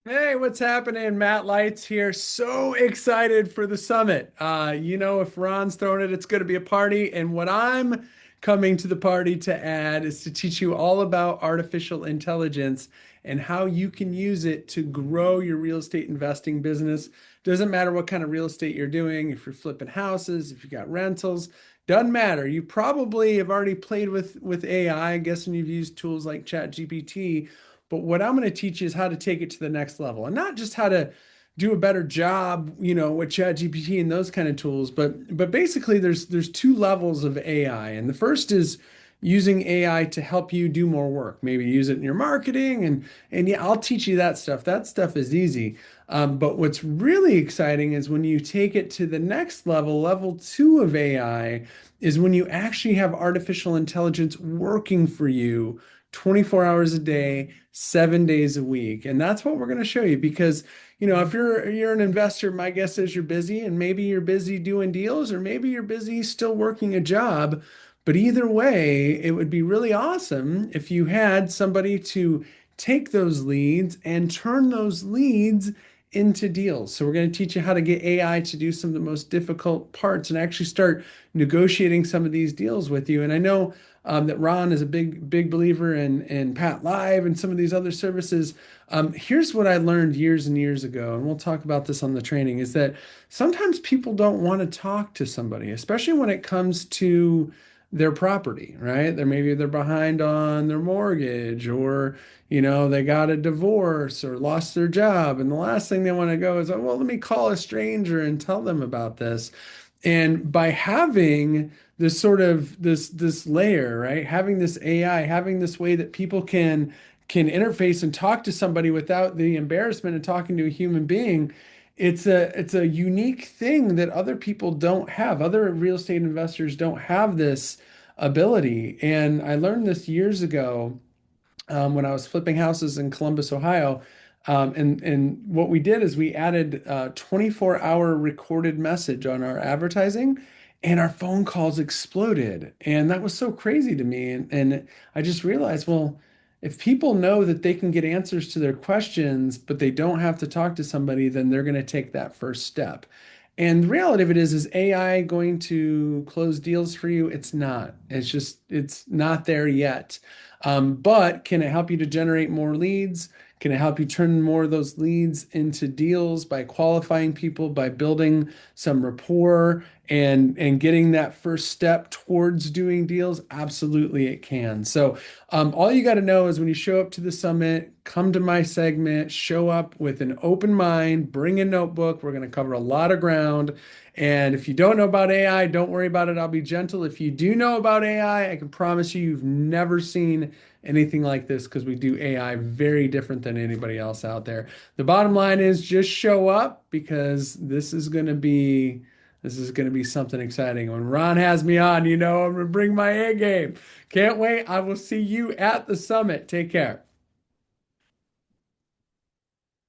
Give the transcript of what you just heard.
Hey, what's happening? Matt Leitz here. So excited for the summit. If Ron's throwing it, it's going to be a party. And what I'm coming to the party to add is to teach you all about artificial intelligence and how you can use it to grow your real estate investing business. Doesn't matter what kind of real estate you're doing, if you're flipping houses, if you got rentals, doesn't matter. You probably have already played with AI. I'm guessing you've used tools like ChatGPT. But what I'm going to teach you is how to take it to the next level, and not just how to do a better job, with ChatGPT and those kind of tools, but basically there's two levels of AI. And the first is using AI to help you do more work. Maybe use it in your marketing and yeah, I'll teach you that stuff. That stuff is easy. But what's really exciting is when you take it to the next level, level two of AI, is when you actually have artificial intelligence working for you 24 hours a day, 7 days a week. And that's what we're going to show you because, if you're an investor, my guess is you're busy and maybe you're busy doing deals or maybe you're busy still working a job. But either way, it would be really awesome if you had somebody to take those leads and turn those leads into deals. So we're going to teach you how to get AI to do some of the most difficult parts and actually start negotiating some of these deals with you. And I know that Ron is a big believer in Pat Live and some of these other services. Here's what I learned years and years ago, and we'll talk about this on the training, is that sometimes people don't want to talk to somebody, especially when it comes to their property, right? They're behind on their mortgage or they got a divorce or lost their job. And the last thing they want to go is, oh, well, let me call a stranger and tell them about this. And by having this sort of this layer, right? Having this AI, having this way that people can interface and talk to somebody without the embarrassment of talking to a human being, it's a unique thing that other people don't have. Other real estate investors don't have this ability. And I learned this years ago when I was flipping houses in Columbus, Ohio. And what we did is we added a 24-hour recorded message on our advertising, and our phone calls exploded. And that was so crazy to me. And I just realized, well, if people know that they can get answers to their questions, but they don't have to talk to somebody, then they're going to take that first step. And the reality of it is AI going to close deals for you? It's not. It's not there yet. But can it help you to generate more leads? Can it help you turn more of those leads into deals by qualifying people, by building some rapport and getting that first step towards doing deals? Absolutely, it can. So, all you got to know is when you show up to the summit, come to my segment, show up with an open mind, bring a notebook. We're going to cover a lot of ground. And if you don't know about AI, don't worry about it. I'll be gentle. If you do know about AI, I can promise you, you've never seen anything like this because we do AI very different than anybody else out there. The bottom line is just show up because this is going to be something exciting. When Ron has me on, I'm going to bring my A game. Can't wait. I will see you at the summit. Take care.